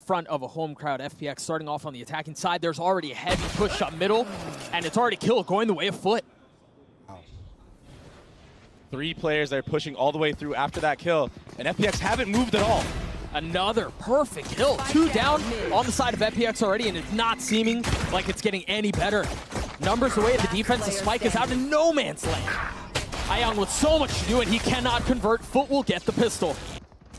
front of a home crowd. FPX starting off on the attacking side. There's already a heavy push up middle, and it's already killed, going the way of FUT. Wow. 3 players that are pushing all the way through after that kill, and FPX haven't moved at all. Another perfect kill. 2 down on the side of FPX already, and it's not seeming like it's getting any better. Numbers away at the defense. The spike is out in no man's land. Ayang with so much to do, and he cannot convert. FUT will get the pistol.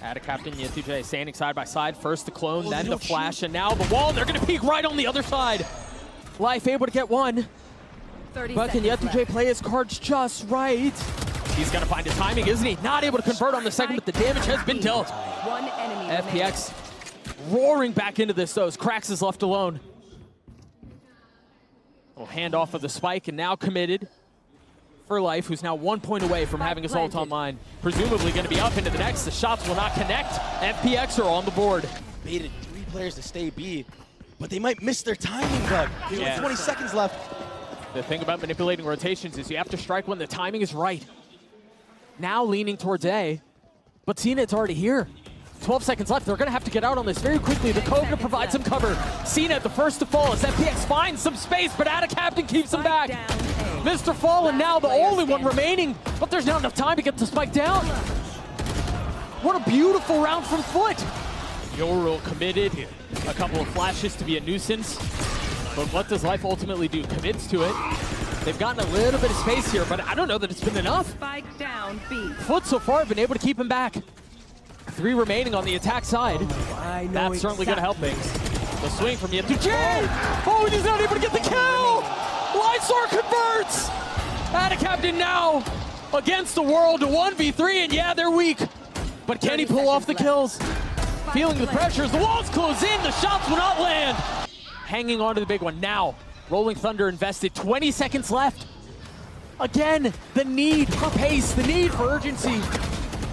Atta Captain Yetuje standing side by side. First the clone, then the flash, and now the wall. They're going to peek right on the other side. Life able to get one. But can Yetuje play his cards just right? He's going to find his timing, isn't he? Not able to convert on the second, but the damage has been dealt. One enemy FPX roaring back into this, though, as Krax is left alone. Little handoff of the spike, and now committed for Life, who's now 1 point away from having his ult online. Presumably going to be up into the next. The shots will not connect. FPX are on the board. Baited 3 players to stay B, but they might miss their timing, Doug. There's 20 seconds left. The thing about manipulating rotations is you have to strike when the timing is right. Now leaning towards A, but Cena already here. 12 seconds left. They're going to have to get out on this very quickly. The Cove to provide some cover. Cena the first to fall as FPX finds some space, but Atta Captain keeps him back. Mr. Fallen now the only one remaining, but there's not enough time to get the spike down. What a beautiful round from FUT. Yorul committed. A couple of flashes to be a nuisance. But what does Life ultimately do? Commits to it. They've gotten a little bit of space here, but I don't know that it's been enough. Spike down B. FUT so far have been able to keep him back. 3 remaining on the attack side. That's certainly going to help things. The swing from Yetuje. Oh, he's not able to get the kill. Lysor converts. Atta Captain now against the world, a 1v3, and yeah, they're weak. But can he pull off the kills? Feeling the pressures, the walls close in, the shots will not land. Hanging on to the big one now. Rolling Thunder invested, 20 seconds left. Again, the need for pace, the need for urgency.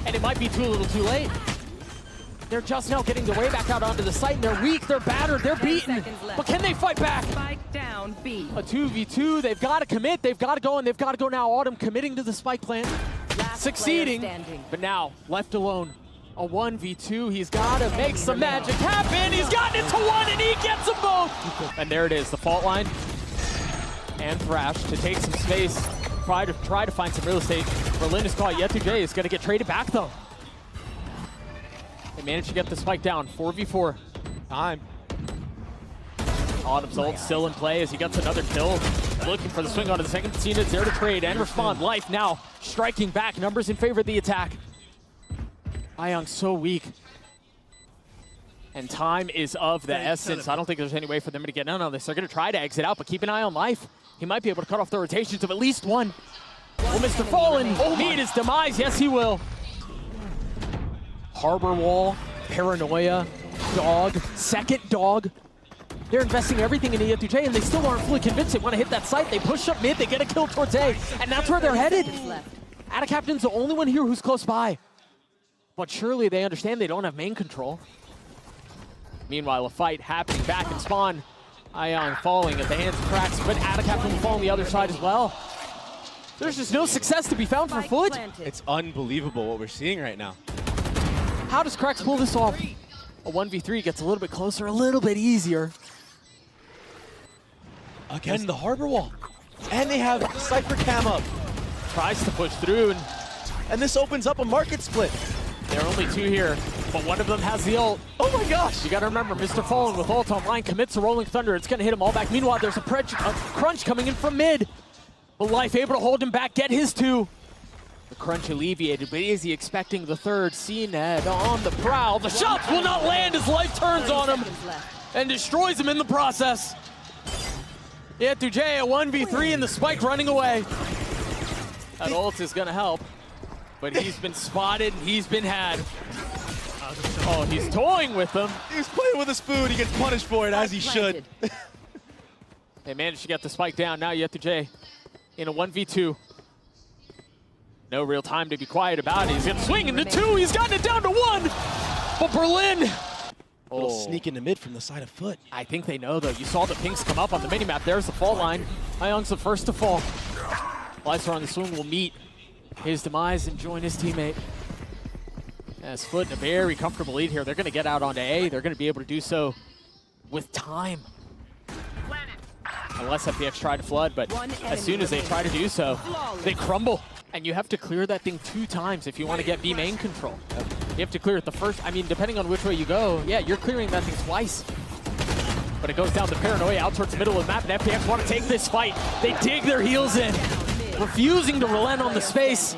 And it might be too little too late. They're just now getting their way back out onto the site, and they're weak, they're battered, they're beaten. But can they fight back? Spike down B. A 2v2, they've got to commit, they've got to go, and they've got to go now. Autumn committing to the spike plant, succeeding, but now left alone. A 1v2, he's got to make some magic happen. He's gotten it to 1, and he gets them both. And there it is, the fault line. And Thrash to take some space, try to find some real estate. Berlin is caught. Yetuje is going to get traded back, though. They managed to get the spike down. 4v4. Time. Autumn's ult still in play as he gets another kill. Looking for the swing onto the second. Cena's there to trade and respond. Life now striking back. Numbers in favor of the attack. Ayang so weak. And time is of the essence. I don't think there's any way for them to get in on this. They're going to try to exit out, but keep an eye on Life. He might be able to cut off the rotations of at least one. Will Mr. Fallen meet his demise? Yes, he will. Harbor Wall, Paranoia, Dog, second Dog. They're investing everything in Yetuje, and they still aren't fully convinced they want to hit that site. They push up mid, they get a kill towards A, and that's where they're headed. Atta Captain's the only one here who's close by. But surely they understand they don't have main control. Meanwhile, a fight happening back in spawn. Ayang falling at the hands of Krax, but Atta Captain will fall on the other side as well. There's just no success to be found for FUT. It's unbelievable what we're seeing right now. How does Krax pull this off? A 1v3 gets a little bit closer, a little bit easier. Again, the harbor wall. And they have Cypher Cam up. Tries to push through, and this opens up a market split. There are only 2 here, but one of them has the ult. Oh my gosh! You gotta remember, Mr. Fallen with ult online commits a Rolling Thunder. It's gonna hit him all back. Meanwhile, there's a crunch coming in from mid. But Life able to hold him back, get his 2. The crunch alleviated, but is he expecting the third? CNED on the prowl. The shots will not land as Life turns on him and destroys him in the process. Yetuje, a 1v3 and the spike running away. That ult is gonna help, but he's been spotted, he's been had. Oh, he's toying with them. He's playing with his food, he gets punished for it, as he should. They managed to get the spike down. Now Yetuje in a 1v2. No real time to be quiet about it. He's gonna swing into 2, he's gotten it down to 1! But Berlin! Little sneak into mid from the side of FUT. I think they know, though. You saw the pinks come up on the minimap. There's the fault line. Ayang's the first to fall. Lysor on the swing will meet his demise and join his teammate. As FUT in a very comfortable lead here. They're going to get out onto A. They're going to be able to do so with time. Unless FPX try to flood, but as soon as they try to do so, they crumble. And you have to clear that thing 2 times if you want to get B main control. You have to clear it the first, I mean, depending on which way you go, yeah, you're clearing that thing twice. But it goes down the Paranoia out towards the middle of the map, and FPX want to take this fight. They dig their heels in, refusing to relent on the space.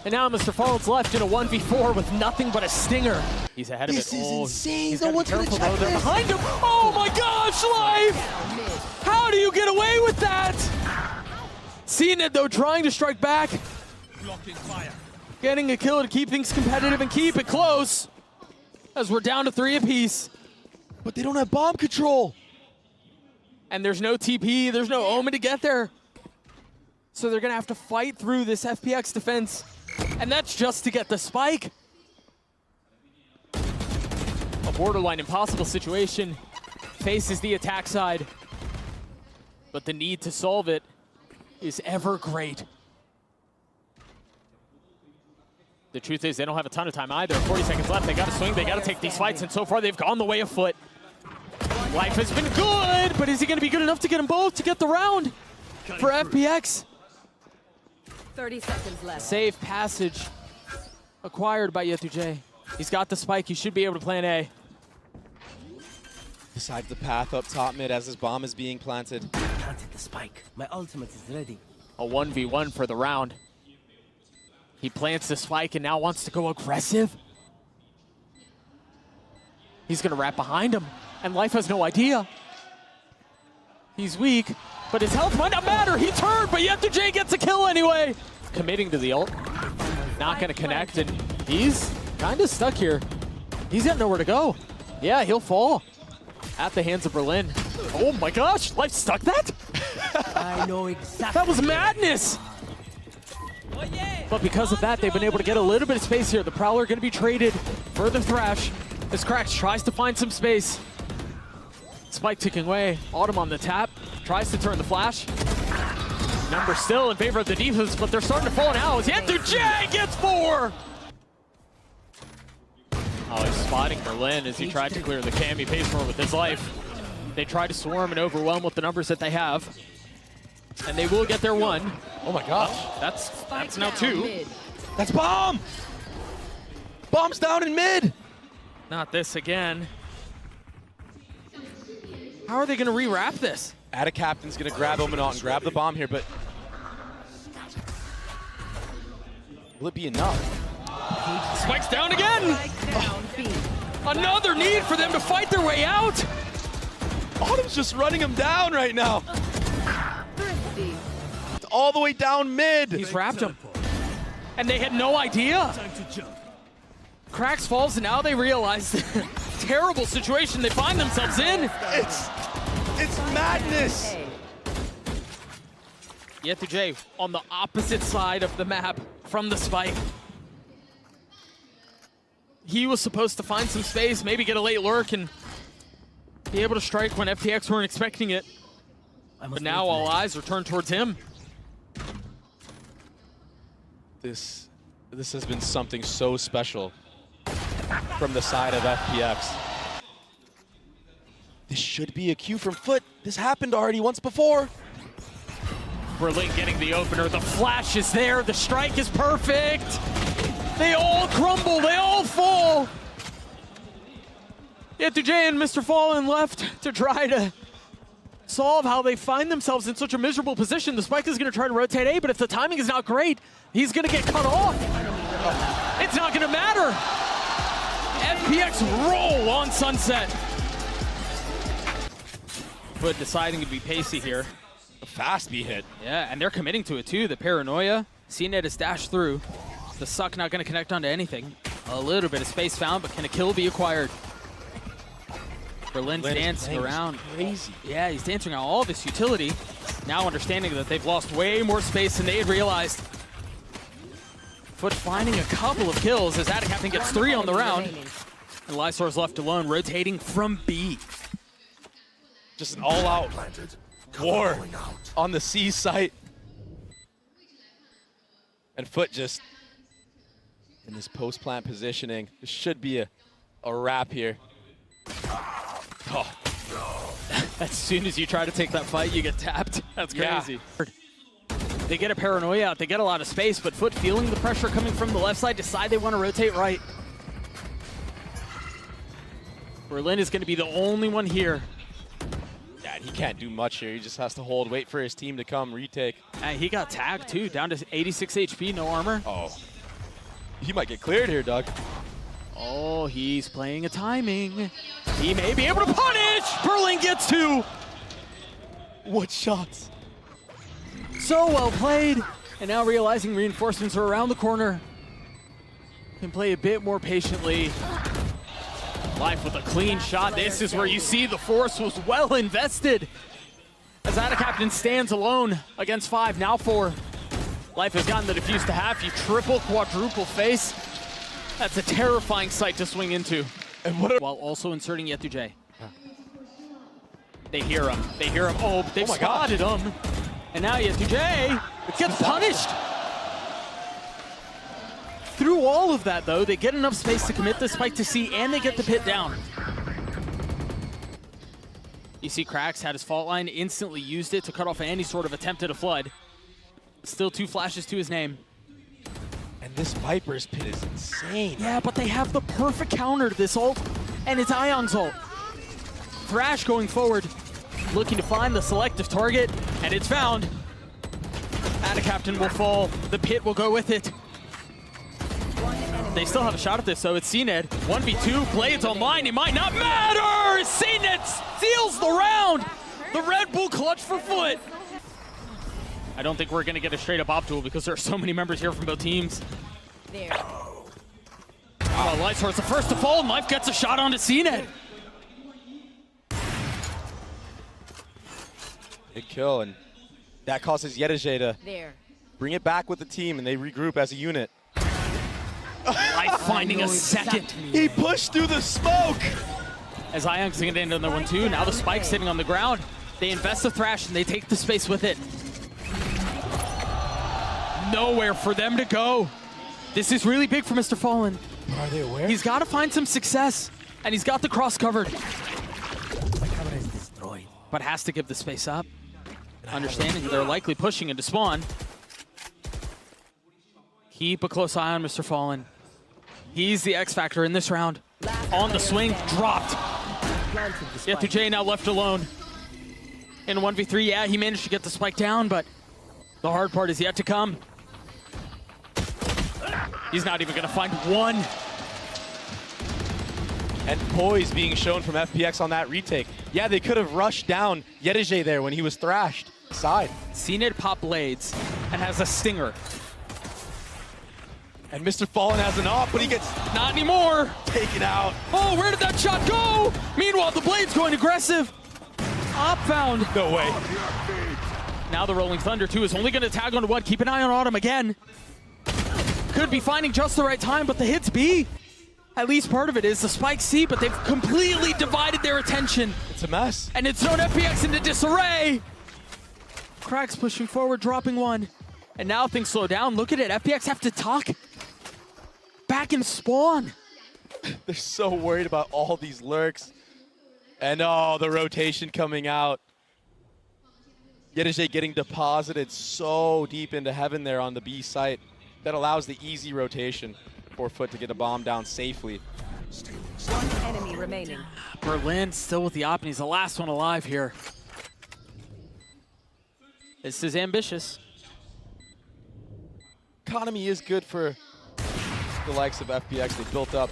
And now Mr. Fallen's left in a 1v4 with nothing but a stinger. He's ahead of it. This is insane. He's No got one's to be gonna careful, though. check They're this. behind him. Oh my gosh, Life! How do you get away with that? CNED, though, trying to strike back. Getting a kill to keep things competitive and keep it close. As we're down to 3 apiece. But they don't have bomb control. And there's no TP, there's no Omen to get there. So they're gonna have to fight through this FPX defense. And that's just to get the spike. A borderline impossible situation faces the attack side. But the need to solve it is ever great. The truth is they don't have a ton of time either. 40 seconds left, they gotta swing, they gotta take these fights, and so far they've gone the way of FUT. Life has been good, but is he gonna be good enough to get them both to get the round for FPX? 30 seconds left. Safe passage acquired by Yetuj. He's got the spike, he should be able to plan A. Decides the path up top mid as his bomb is being planted. Planted the spike. My ultimate is ready. A 1v1 for the round. He plants the spike and now wants to go aggressive. He's gonna wrap behind him, and Life has no idea. He's weak, but his health might not matter. He turned, but Yetuj gets a kill anyway. Committing to the ult. Not gonna connect, and he's kind of stuck here. He's got nowhere to go. Yeah, he'll fall at the hands of Berlin. Oh my gosh, Life stuck that? I know exactly. That was madness! But because of that, they've been able to get a little bit of space here. The Prowler going to be traded for the Thrash as Krax tries to find some space. Spike ticking away. Autumn on the tap. Tries to turn the flash. Number still in favor of the defense, but they're starting to fall now. As Yetuj gets 4! Oh, he's spotting Berlin as he tried to clear the cam. He pays for it with his life. They try to swarm and overwhelm with the numbers that they have. And they will get their 1. Oh my gosh. That's now 2. Mid. That's bomb! Bomb's down in mid! Not this again. How are they going to rewrap this? Ada Captain's gonna grab Omenot and grab the bomb here, but will it be enough? Spike's down again! Spike down B. Another need for them to fight their way out! Autumn's just running him down right now. Thrifty. It's all the way down mid. He's wrapped him. And they had no idea. Krax falls, and now they realize the terrible situation they find themselves in. It's madness. A. Yetuj on the opposite side of the map from the spike. He was supposed to find some space, maybe get a late lurk, and be able to strike when FPX weren't expecting it. But now all eyes are turned towards him. This has been something so special from the side of FPX. This should be a cue from FUT. This happened already once before. Berlin getting the opener. The flash is there. The strike is perfect. They all crumble. They all fall. Yetuj and Mr. Fallen left to try to solve how they find themselves in such a miserable position. The spike is going to try to rotate A, but if the timing is not great, he's going to get cut off. It's not going to matter. FPX roll on Sunset. FUT deciding to be pacey here. A fast B hit. Yeah, and they're committing to it too. The Paranoia. CNED is dashed through. The Suck not going to connect onto anything. A little bit of space found, but can a kill be acquired? Berlin's dancing around. Crazy. Yeah, he's dancing around all of his utility. Now understanding that they've lost way more space than they had realized. FUT finding a couple of kills as Ada Captain gets 3 on the round. And Lysor's left alone, rotating from B. Just an all-out war on the C site. And FUT just in this post-plant positioning. This should be a wrap here. Oh. As soon as you try to take that fight, you get tapped. That's crazy. Yeah. They get a paranoia out. They get a lot of space, but FUT, feeling the pressure coming from the left side, decide they want to rotate right. Berlin is going to be the only one here. Yeah, he can't do much here. He just has to hold, wait for his team to come, retake. And he got tagged too, down to 86 HP, no armor. Oh. He might get cleared here, Doug. Oh, he's playing a timing. He may be able to punish! Berlin gets two! What shots? So well played. And now realizing reinforcements are around the corner. Can play a bit more patiently. Life with a clean shot. This is where you see the force was well invested. As Captain stands alone against 5, now 4. Life has gotten the defuse to half. You triple, quadruple face. That's a terrifying sight to swing into. And what while also inserting Yetuje. They hear him. They hear him. Oh, they've spotted him. And now Yetuje gets punished. Through all of that, though, they get enough space to commit the spike to C, and they get the pit down. You see Krax had his fault line, instantly used it to cut off any sort of attempt at a flood. Still 2 flashes to his name. And this Viper's pit is insane. Yeah, but they have the perfect counter to this ult, and it's Ion's ult. Thrash going forward, looking to find the selective target, and it's found. Captain will fall, the pit will go with it. They still have a shot at this, so it's CNED. 1v2, Blades online, it might not matter! CNED steals the round! The Red Bull clutch for FUT! I don't think we're gonna get a straight up op duel because there are so many members here from both teams. There. Oh, Lightsource the first to fall, and Life gets a shot onto CNED. Big kill, and that causes Yetuje to bring it back with the team, and they regroup as a unit. Life finding a second. He pushed through the smoke! As Ion's gonna end another one too. Now the Spike's sitting on the ground. They invest the Thrash and they take the space with it. Nowhere for them to go. This is really big for Mr. Fallen. Are they aware? He's got to find some success, and he's got the cross covered. My camera is destroyed. But has to give the space up. Understanding they're likely pushing into spawn. Keep a close eye on Mr. Fallen. He's the X factor in this round. On the swing, dropped. Yetuje now left alone. In 1v3, yeah, he managed to get the spike down, but the hard part is yet to come. He's not even gonna find one. And poise being shown from FPX on that retake. Yeah, they could have rushed down Yetuje there when he was thrashed. Side. CNED pop Blades and has a stinger. And Mr. Fallen has an op, but he gets Not anymore. taken out. Oh, where did that shot go? Meanwhile, the Blade's going aggressive. Op found. No way. Now the Rolling Thunder 2 is only going to tag onto one. Keep an eye on Autumn again. Could be finding just the right time, but the hits B. At least part of it is the spike C, but they've completely divided their attention. It's a mess. And it's thrown FPX into disarray. Krax pushing forward, dropping one. And now things slow down. Look at it. FPX have to tuck back and spawn. They're so worried about all these lurks. And oh, the rotation coming out. Yetuje getting deposited so deep into heaven there on the B site. That allows the easy rotation for FUT to get a bomb down safely. One enemy remaining. Berlin still with the op, and he's the last one alive here. This is ambitious. Economy is good for the likes of FPX. They built up.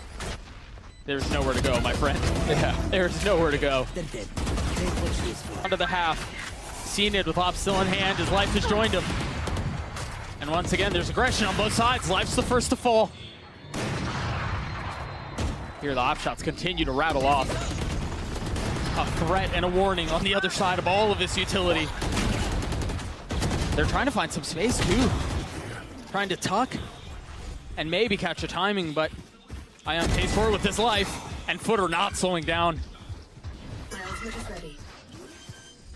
There's nowhere to go, my friend. Yeah. There's nowhere to go. They're dead. They push this one. Onto the half. CNED with op still in hand. His Life has joined him. And once again, there's aggression on both sides. Life's the first to fall. Here, the op shots continue to rattle off. A threat and a warning on the other side of all of this utility. They're trying to find some space, too. Trying to tuck and maybe catch a timing, but Ion pays forward with his life, and FUT are not slowing down.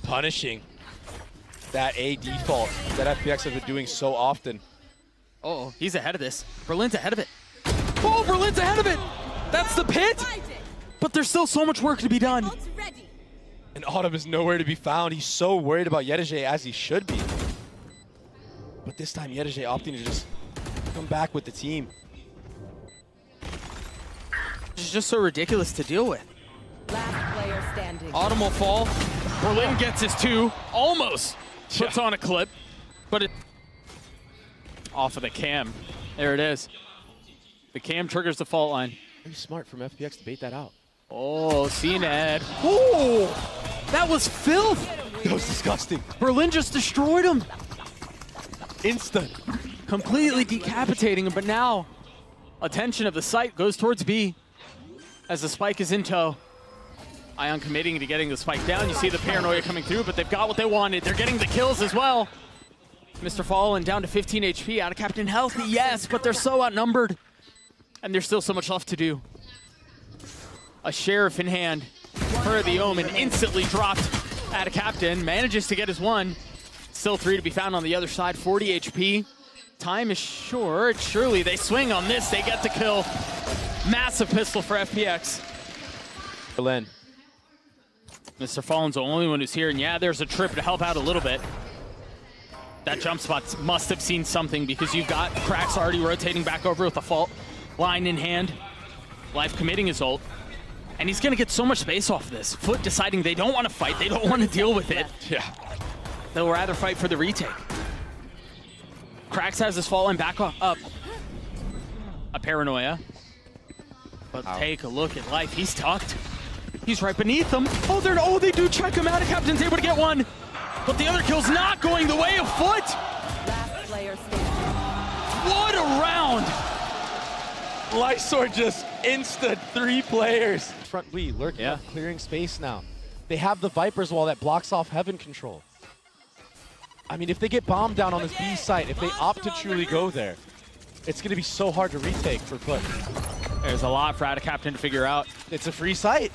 Punishing that A default that FPX have been doing so often. Uh-oh, he's ahead of this. Berlin's ahead of it. Oh, Berlin's ahead of it. That's the pit. But there's still so much work to be done. And Autumn is nowhere to be found. He's so worried about Yedeje, as he should be. But this time, Yedeje opting to just come back with the team. It's just so ridiculous to deal with. Last player standing. Autumn will fall. Berlin gets his 2. Almost puts on a clip. But it... Off of the cam. There it is. The cam triggers the fault line. Very smart from FPX to bait that out. Oh, CNED. Oh, that was filth. That was disgusting. Berlin just destroyed him. Instant. Completely decapitating him, but now attention of the site goes towards B as the spike is in tow. Ion committing to getting the spike down. You see the paranoia coming through, but they've got what they wanted. They're getting the kills as well. Mr. Fallen down to 15 HP, out of Captain Healthy, yes, but they're so outnumbered. And there's still so much left to do. A Sheriff in hand for the Omen, instantly dropped at a Captain, manages to get his 1. Still 3 to be found on the other side, 40 HP. Time is short, surely they swing on this, they get the kill. Massive pistol for FPX. Berlin. Mr. Fallen's the only one who's here, and yeah, there's a trip to help out a little bit. That jump spot must have seen something because you've got Cracks already rotating back over with the fault line in hand. Life committing his ult. And he's going to get so much space off of this. Foot deciding they don't want to fight. They don't want to deal with it. Yeah. They'll rather fight for the retake. Cracks has his fault line back up. A paranoia. But take a look at Life. He's tucked. He's right beneath them. Oh, they do check him out. Captain's able to get 1. But the other kill's not going the way of Foot. Last player standing. What a round. Lysor just insta 3 players. Front B lurking up, clearing space now. They have the Viper's wall that blocks off Heaven control. I mean, if they get bombed down on this B site, if they opt to truly go there, it's going to be so hard to retake for Foot. There's a lot for Ada Captain to figure out. It's a free site.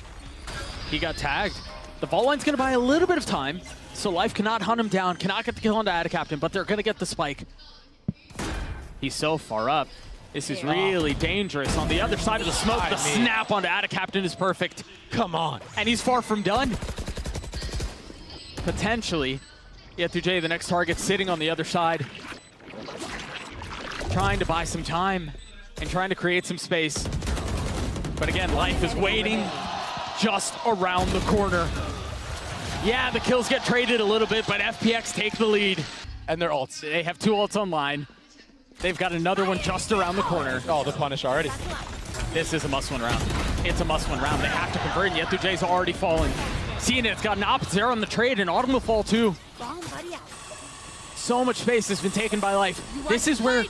He got tagged. The vault line's going to buy a little bit of time, so Life cannot hunt him down, cannot get the kill onto Ada Captain, but they're going to get the spike. He's so far up. This is really dangerous. On the other side of the smoke, the snap onto Ada Captain is perfect. Come on. And he's far from done. Potentially, Yetuj, the next target, sitting on the other side. Trying to buy some time and trying to create some space. But again, Life is waiting just around the corner. Yeah, the kills get traded a little bit, but FPX take the lead. And their ults. They have 2 ults online. They've got another one just around the corner. Oh, the punish already. This is a must-win round. It's a must-win round. They have to convert, and Yetuj's already fallen. CNED's got an opposite there on the trade, and Autumn will fall too. So much space has been taken by Life. This is where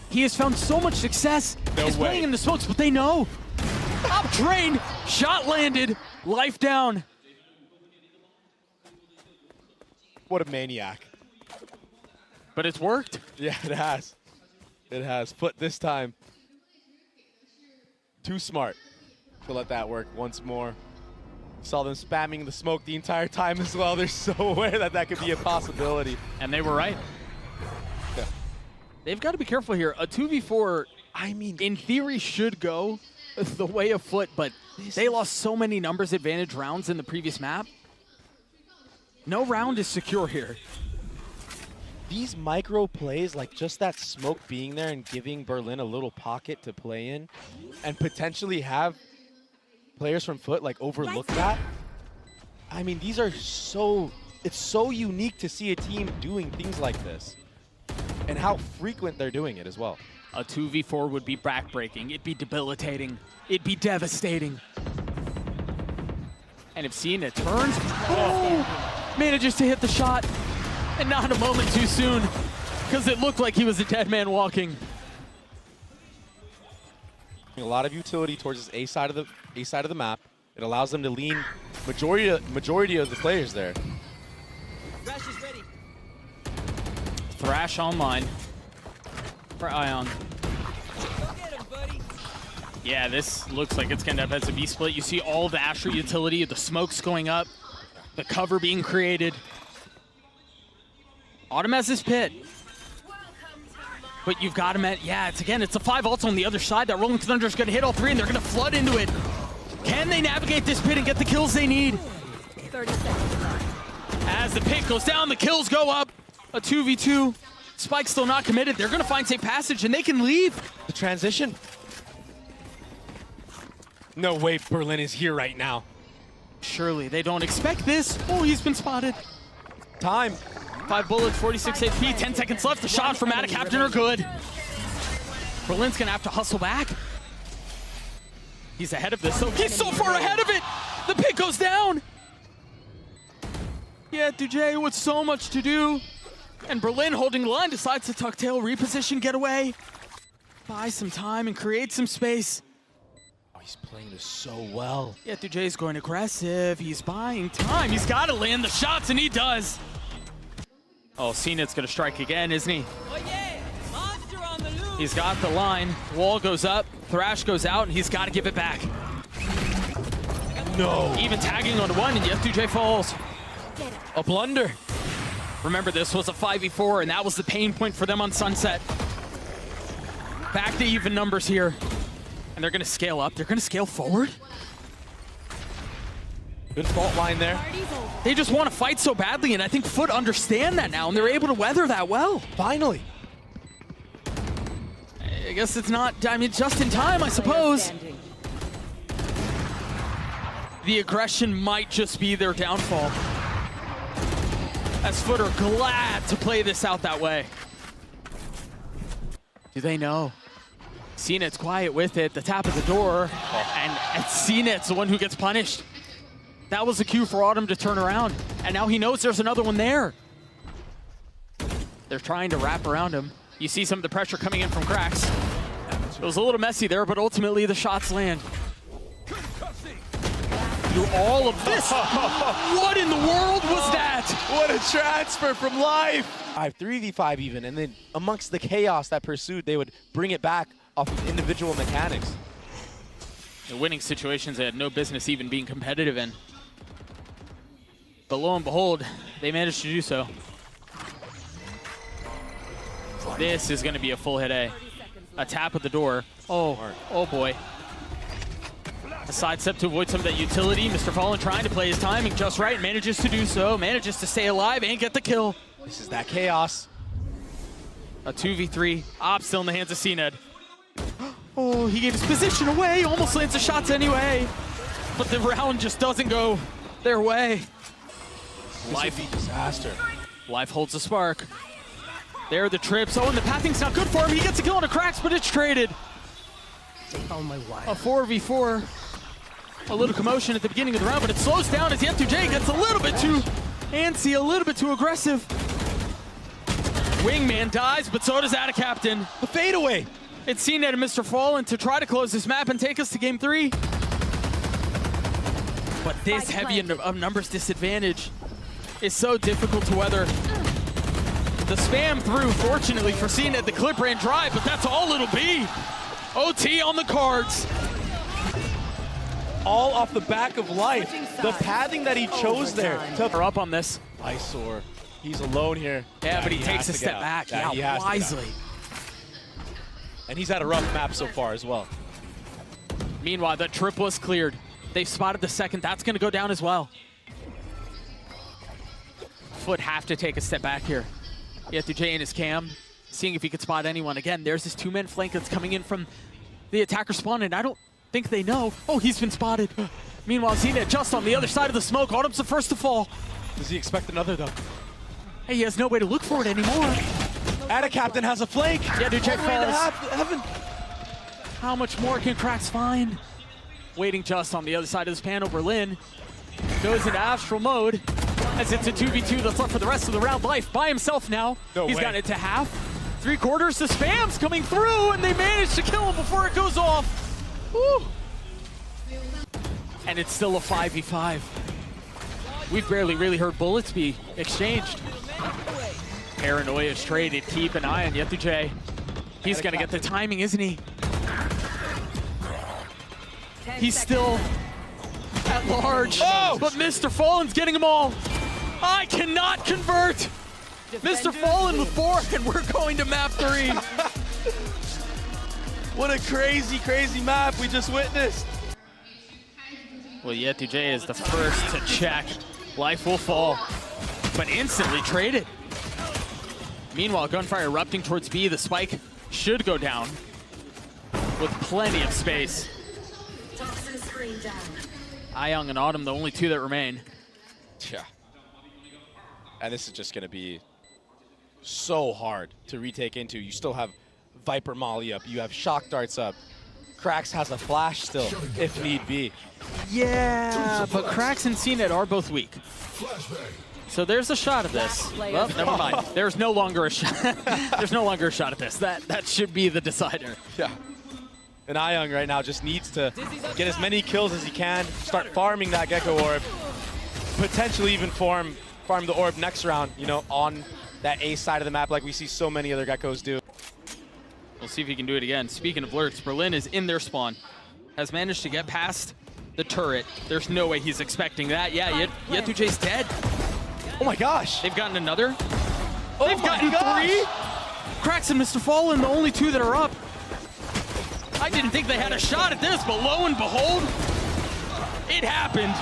he has found so much success. He's playing in the smokes, but they know. Up train, shot landed, Life down. What a maniac. But it's worked. Yeah, it has. It has. Foot this time. Too smart to let that work once more. Saw them spamming the smoke the entire time as well. They're so aware that that could be a possibility. And they were right. Yeah. They've got to be careful here. A 2v4, I mean, in theory should go the way of Foot, but they lost so many numbers advantage rounds in the previous map. No round is secure here. These micro plays, like just that smoke being there and giving Berlin a little pocket to play in and potentially have players from Foot like overlook that. I mean, these are so, it's so unique to see a team doing things like this and how frequent they're doing it as well. A 2v4 would be backbreaking. It'd be debilitating. It'd be devastating. And if Cena turns, manages to hit the shot. And not a moment too soon, because it looked like he was a dead man walking. A lot of utility towards this A side of the map. It allows them to lean majority of the players there. Thrash is ready. Thrash online for Ion. Go get him, buddy. Yeah, this looks like it's going to end up as a B split. You see all the Asher utility, the smokes going up, the cover being created. Autumn has his pit. But you've got him at, yeah, it's a 5 ult on the other side. That Rolling Thunder is going to hit all 3, and they're going to flood into it. Can they navigate this pit and get the kills they need? 30 seconds left. As the pit goes down, the kills go up. A 2v2. Spike's still not committed. They're going to find safe passage, and they can leave. The transition. No way Berlin is here right now. Surely they don't expect this. Oh, he's been spotted. Time. 5 bullets, 46 HP, 10 seconds left. The shots from Fnatic Captain are good. Berlin's going to have to hustle back. He's ahead of this. He's so far ahead of it. The pit goes down. Yeah, Dujay with so much to do. And Berlin holding the line decides to tuck tail, reposition, get away. Buy some time and create some space. Oh, he's playing this so well. Yeah, Dujay's going aggressive. He's buying time. He's got to land the shots, and he does. Oh, CNET's going to strike again, isn't he? Oh yeah! Monster on the loose! He's got the line. Wall goes up. Thrash goes out, and he's got to give it back. No. Even tagging on one, and yet Dujay falls. A blunder. Remember, this was a 5v4, and that was the pain point for them on Sunset. Back to even numbers here. And they're going to scale up. They're going to scale forward. Good fault line there. They just want to fight so badly, and I think FUT understand that now, and they're able to weather that well. Finally. I guess it's not, I mean, just in time, I suppose. The aggression might just be their downfall. As FUT are glad to play this out that way. Do they know? CNET's quiet with it, the tap of the door, and CNET's the one who gets punished. That was the cue for Autumn to turn around, and now he knows there's another one there. They're trying to wrap around him. You see some of the pressure coming in from cracks. It was a little messy there, but ultimately the shots land. Through all of this, what in the world was that? What a transfer from life. 3v5 even, and then amongst the chaos that pursued, they would bring it back off of individual mechanics. The winning situations they had no business even being competitive in. But lo and behold, they managed to do so. This is going to be a full hit A. A tap at the door. Oh boy. A sidestep to avoid some of that utility. Mr. Fallen trying to play his timing just right, manages to do so, manages to stay alive and get the kill. This is that chaos. A 2v3, Op still in the hands of CNED. Oh, he gave his position away, almost lands the shots anyway. But the round just doesn't go their way. Life disaster. Life holds the spark. There are the trips. Oh, and the pathing's not good for him. He gets a kill on the cracks, but it's traded. A 4v4. A little commotion at the beginning of the round, but it slows down as Yep2J gets a little bit too antsy, a little bit too aggressive. Wingman dies, but so does Captain. The fadeaway. It's CNET and Mr. Fallen to try to close this map and take us to game 3. But this heavy of numbers disadvantage is so difficult to weather. The spam through, fortunately for CNET, the clip ran dry, but that's all it'll be. OT on the cards. All off the back of life. The pathing that he chose there. We're up on this. Eyesore. He's alone here. Yeah, but he takes a step back. Yeah, wisely. And he's had a rough map so far as well. Meanwhile, the trip was cleared. They've spotted the second. That's going to go down as well. FUT have to take a step back here. Yep2J in his cam, seeing if he could spot anyone. Again, there's this two-man flank that's coming in from the attacker spawn, and I don't think they know. Oh, he's been spotted. Meanwhile, CNET just on the other side of the smoke. Autumn's the first to fall. Does he expect another, though? Hey, he has no way to look for it anymore. Captain has a flank. Yep2J falls. Heaven. How much more can cracks find? Waiting just on the other side of this panel, Berlin goes into astral mode as it's a 2v2 that's left for the rest of the round. Life by himself now. He's got it to half. 3/4, the spam's coming through, and they manage to kill him before it goes off. Woo. And it's still a 5v5. We've barely really heard bullets be exchanged. Paranoia is traded. Keep an eye on Yep2J. He's gonna get the timing, isn't he? He's still at large, but Mr. Fallen's getting them all. I cannot convert. Mr. Fallen with 4, and we're going to map 3. What a crazy, crazy map we just witnessed. Well, Yetu is the first to check. Life will fall, but instantly traded. Meanwhile, gunfire erupting towards B. The spike should go down with plenty of space. Ayong and Autumn, the only 2 that remain. Yeah. And this is just going to be so hard to retake into. You still have Viper Molly up. You have Shock Darts up. Krax has a flash still, if need be. Yeah, but Krax and CNET are both weak. So there's a shot of this. Well, never mind. There's no longer a shot. There's no longer a shot at this. That should be the decider. Yeah. And Ayong right now just needs to get as many kills as he can, start farming that Gecko Orb, potentially even farm the Orb next round, you know, on that A side of the map like we see so many other Geckos do. We'll see if he can do it again. Speaking of lurks, Berlin is in their spawn. Has managed to get past the turret. There's no way he's expecting that. Yeah, Yetuje's dead. Oh my gosh. They've gotten another. Oh They've gotten 3. Krax and Mr. Fallen, the only 2 that are up. I didn't think they had a shot at this, but lo and behold, it happened.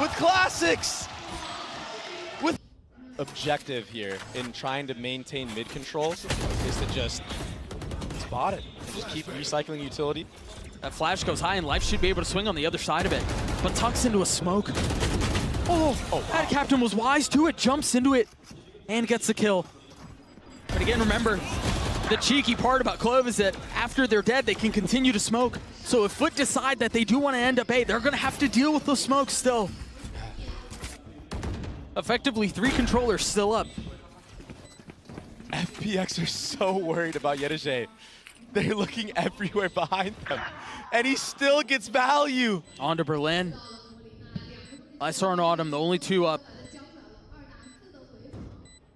With classics. With objective here in trying to maintain mid control is to just spot it and just keep recycling utility. That flash goes high and Life should be able to swing on the other side of it, but tucks into a smoke. Oh, that Captain was wise to it, jumps into it, and gets the kill. But again, remember, the cheeky part about Clove is that after they're dead, they can continue to smoke. So if FUT decide that they do want to end up A, they're going to have to deal with those smokes still. Effectively, 3 controllers still up. FPX are so worried about Yetuj. They're looking everywhere behind them, and he still gets value. On to Berlin. Lysor and Autumn, the only 2 up.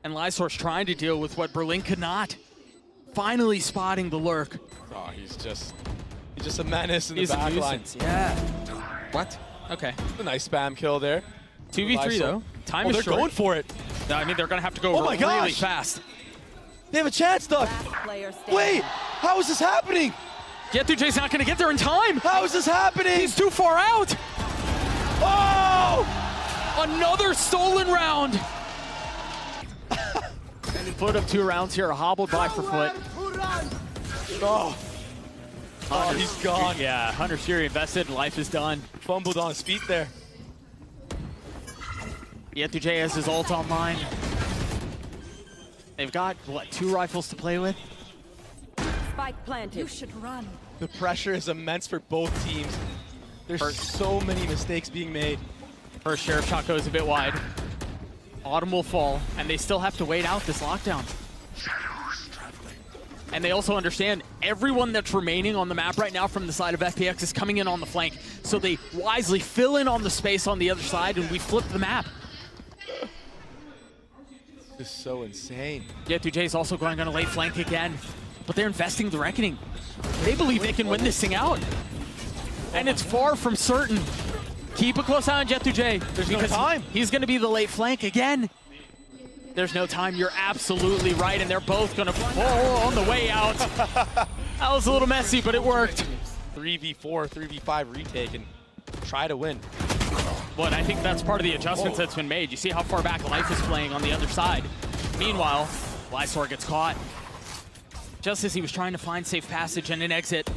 And Lysor's trying to deal with what Berlin could not. Finally spotting the lurk. Oh, he's just a menace in the He's back a line. nuisance, yeah. What? Okay. A nice spam kill there. 2v3 though. Time is they're short. going for it. No, I mean, they're going to have to go Oh my really gosh. fast. They have a chance, Doug. Wait, how is this happening? Yetuje's not going to get there in time. How is this happening? He's too far out. Oh! Another stolen round. FUT up 2 rounds here, hobbled by for FUT. Oh, he's gone. Yeah, Hunter Fury invested, Life is done. Fumbled on his feet there. Yetuje has his ult online. They've got, what, 2 rifles to play with? Spike planted. You should run. The pressure is immense for both teams. There's so many mistakes being made. First sheriff shot goes a bit wide. Autumn will fall, and they still have to wait out this lockdown. And they also understand everyone that's remaining on the map right now from the side of FPX is coming in on the flank. So they wisely fill in on the space on the other side, and we flip the map. This is so insane. Yetuj is also going on a late flank again, but they're investing the Reckoning. They believe they can win this thing out. And it's far from certain. Keep a close eye on Yetuj. There's no time. He's going to be the late flank again. There's no time. You're absolutely right, and they're both going to fall on the way out. That was a little messy, but it worked. 3v4, 3v5 retake and try to win. But I think that's part of the adjustments that's been made. You see how far back Life is playing on the other side. Meanwhile, Lysor gets caught just as he was trying to find safe passage and an exit.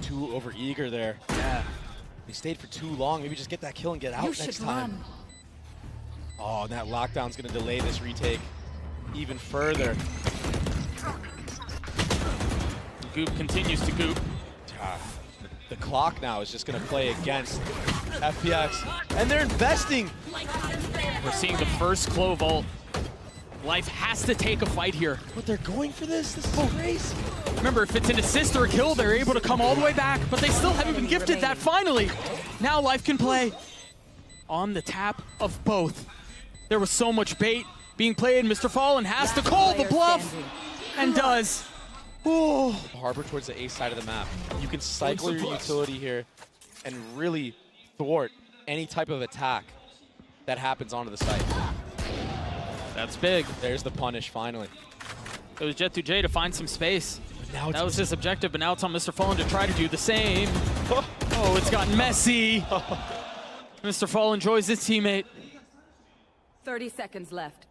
Too over-eager there. Yeah. They stayed for too long. Maybe just get that kill and get out next time. Run. Oh, and that lockdown's going to delay this retake even further. Goop continues to goop. The clock now is just going to play against FPX, and they're investing. We're seeing the first Clove ult. Life has to take a fight here. But they're going for this? This is crazy. Remember, if it's an assist or a kill, they're able to come all the way back, but they still haven't been gifted that finally. Now Life can play on the tap of both. There was so much bait being played. Mr. Fallen has to call the bluff, and does. Oh. Harbor towards the A side of the map. You can cycle your utility here and really thwart any type of attack that happens onto the site. That's big. There's the punish finally. It was Jet2J to find some space. Now That was his objective, but now it's on Mr. Fallen to try to do the same. Oh, it's gotten messy. Mr. Fallen enjoys his teammate. 30 seconds left.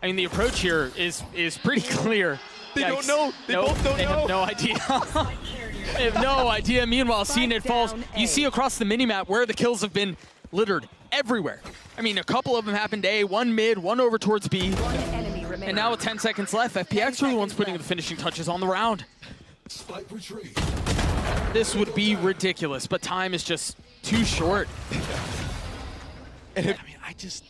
I mean, the approach here is pretty clear. They don't Yikes. know. They both don't They know. have no idea. They have no idea. Meanwhile, CNED falls. You see across the minimap where the kills have been littered everywhere. I mean, a couple of them happened A, one mid, one over towards B. One enemy remaining. And now with 10 seconds left, FPX are the ones putting the finishing touches on the round. This would be ridiculous, but time is just too short. And I mean, I just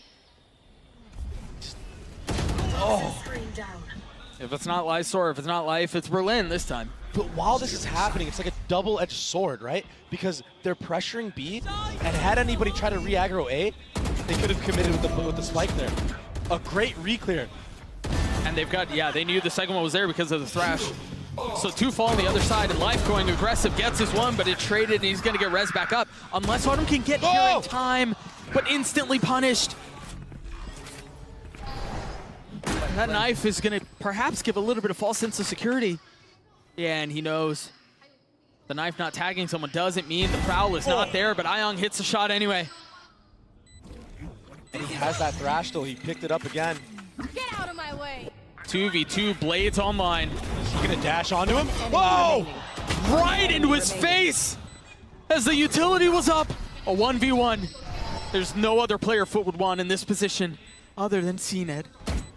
If it's not Lysor, if it's not Life, it's Berlin this time. But while this is happening, it's like a double-edged sword, right? Because they're pressuring B, and had anybody try to re-aggro A, they could have committed with the spike there. A great re-clear. And they've got, yeah, they knew the second one was there because of the thrash. So 2 fall on the other side, and Life going aggressive, gets his one, but it traded, and he's gonna get res back up. Unless Autumn can get here in time, but instantly punished. That knife is gonna perhaps give a little bit of false sense of security. Yeah, and he knows. The knife not tagging someone doesn't mean the prowl is not there, but Ion hits the shot anyway. And he has that thrash still. He picked it up again. Get out of my way. 2v2, Blades online. Is he gonna dash onto him? Whoa! Right into his face as the utility was up. A 1v1. There's no other player FUT would want in this position other than CNED.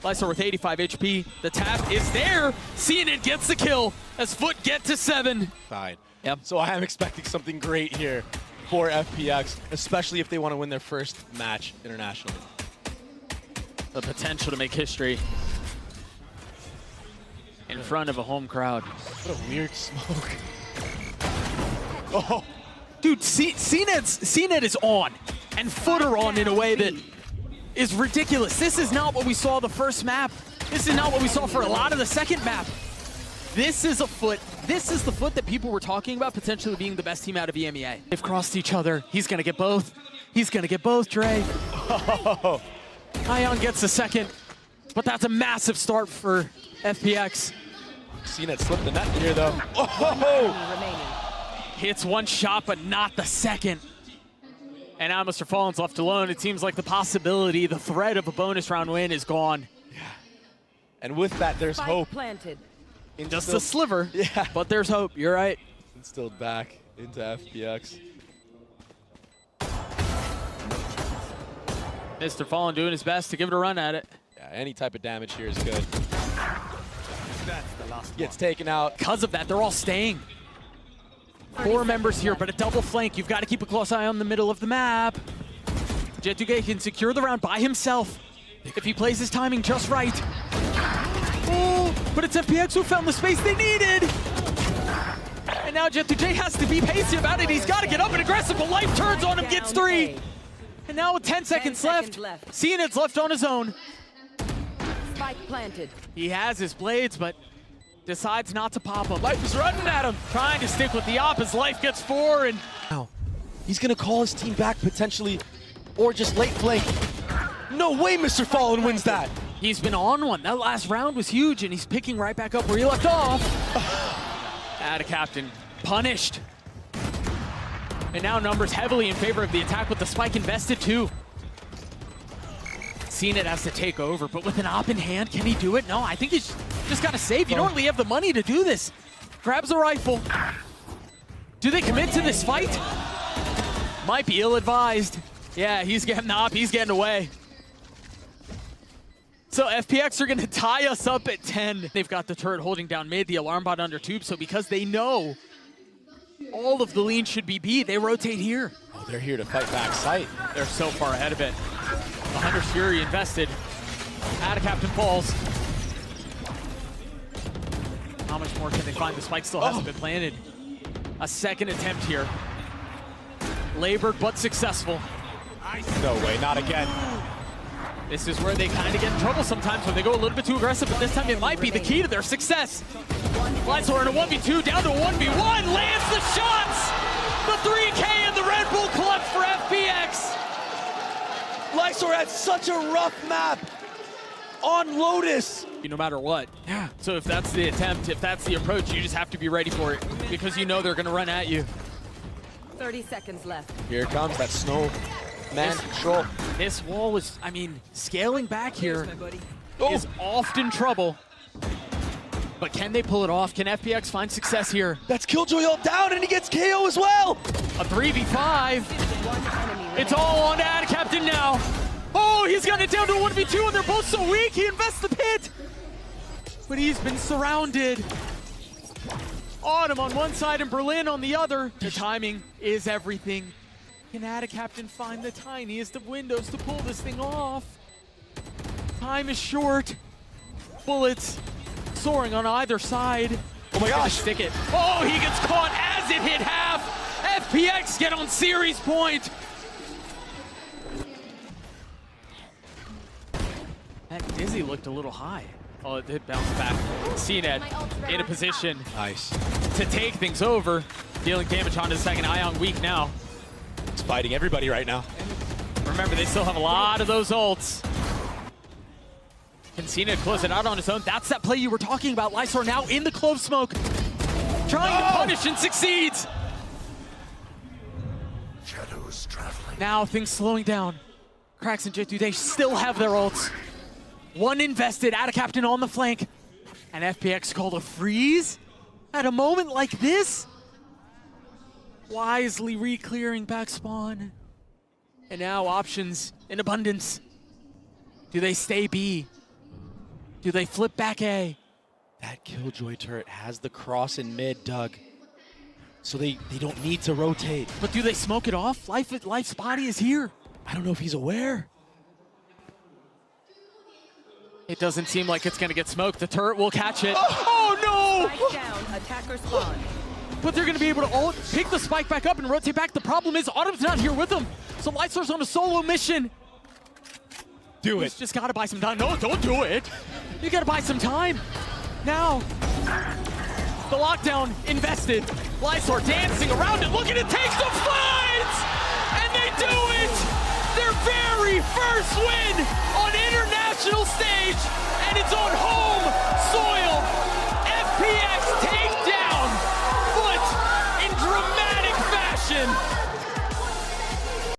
Lysor with 85 HP. The tap is there. CNED gets the kill as FUT get to 7. Fine. Yep. So I am expecting something great here for FPX, especially if they want to win their first match internationally. The potential to make history in front of a home crowd. What a weird smoke. Oh, Dude, CNED is on, and FUT are on in a way that is ridiculous. This is not what we saw the first map. This is not what we saw for a lot of the second map. This is a FUT. This is the FUT that people were talking about potentially being the best team out of EMEA. They've crossed each other. He's gonna get both. He's gonna get both, Dre. oh. Ion gets the second, but that's a massive start for FPX. CNED slipped the net here though. Oh, Enemy remaining. Hits one shot, but not the second. And now Mr. Fallen's left alone. It seems like the possibility, the threat of a bonus round win is gone. and with that, there's Spike hope. planted. Just a sliver, Yeah. but there's hope. You're right. Instilled back into FPX. Mr. Fallen doing his best to give it a run at it. Yeah, any type of damage here is good. Gets taken out. Because of that, they're all staying. 4 members here, but a double flank. You've got to keep a close eye on the middle of the map. Jet2J can secure the round by himself if he plays his timing just right. Oh, but it's FPX who found the space they needed. And now Jet2J has to be pacey about it. He's got to get up and aggressive, but Life turns on him, gets 3. And now with 10 seconds left, CNED's left on his own. Spike planted. He has his blades, but decides not to pop them. Life is running at him. Trying to stick with the op as Life gets 4, and Now, he's gonna call his team back potentially, or just late flank. No way Mr. Fallen wins that. he's been on one. That last round was huge, and he's picking right back up where he left off. Add a captain. Punished. And now numbers heavily in favor of the attack with the spike invested too. CNED has to take over, but with an op in hand, can he do it? No, I think he's just got to save. You don't really have the money to do this. Grabs a rifle. Do they commit to this fight? Might be ill-advised. Yeah, he's getting the op, he's getting away. So FPX are gonna tie us up at 10. They've got the turret holding down mid, the alarm bot under tube, so because they know all of the lean should be B, they rotate here. Oh, they're here to fight back sight. They're so far ahead of it. The Hunter's Fury invested. Add a captain falls. How much more can they find? The spike still hasn't been planted. A second attempt here. Labored but successful. No way, not again. This is where they kind of get in trouble sometimes when they go a little bit too aggressive, but this time it might be the key to their success. Lysor in a 1v2, down to a 1v1, lands the shots! The 3K and the Red Bull clutch for FPX! Lysor had such a rough map on Lotus. No matter what. Yeah. So if that's the attempt, if that's the approach, you just have to be ready for it because you know they're going to run at you. 30 seconds left. Here comes that snow man control. This wall was, I mean, scaling back here My buddy. is often trouble. But can they pull it off? Can FPX find success here? That's Killjoy all down, and he gets KO as well. A 3v5. One enemy It's remaining. all on to Ad Captain now. Oh, he's got it down to a 1v2, and they're both so weak. He invests the pit. But he's been surrounded. Autumn on one side and Berlin on the other. The timing is everything. Can Ad Captain find the tiniest of windows to pull this thing off? Time is short. Bullets soaring on either side. Oh my gosh. Stick it. Oh, he gets caught as it hit half. FPX get on series point. That Dizzy looked a little high. Oh, it did bounce back. CNED in a position Nice. to take things over. Dealing damage onto the second. Ion weak now. It's fighting everybody right now. Remember, they still have a lot of those ults. Can CNED close it out on his own? That's that play you were talking about. Lysor now in the clove smoke. Trying to punish and succeeds. Shadows traveling. Now things slowing down. Cracks and J2, they still have their ults. One invested, Ad Captain on the flank. And FPX called a freeze at a moment like this. Wisely re-clearing back spawn. And now options in abundance. Do they stay B? Do they flip back A? That Killjoy turret has the cross in mid, Doug. So they don't need to rotate. But do they smoke it off? Life's body is here. I don't know if he's aware. It doesn't seem like it's gonna get smoked. The turret will catch it. Oh no! Spike down, attacker spawn. But they're gonna be able to ult, pick the spike back up and rotate back. The problem is Autumn's not here with them. So Lysor's on a solo mission. Do He's just gotta buy some time. No, don't do it. You gotta buy some time. Now, the lockdown invested. Lysor dancing around it. Look at it, takes the fight! And they do it! Their very first win on international stage, and it's on home soil.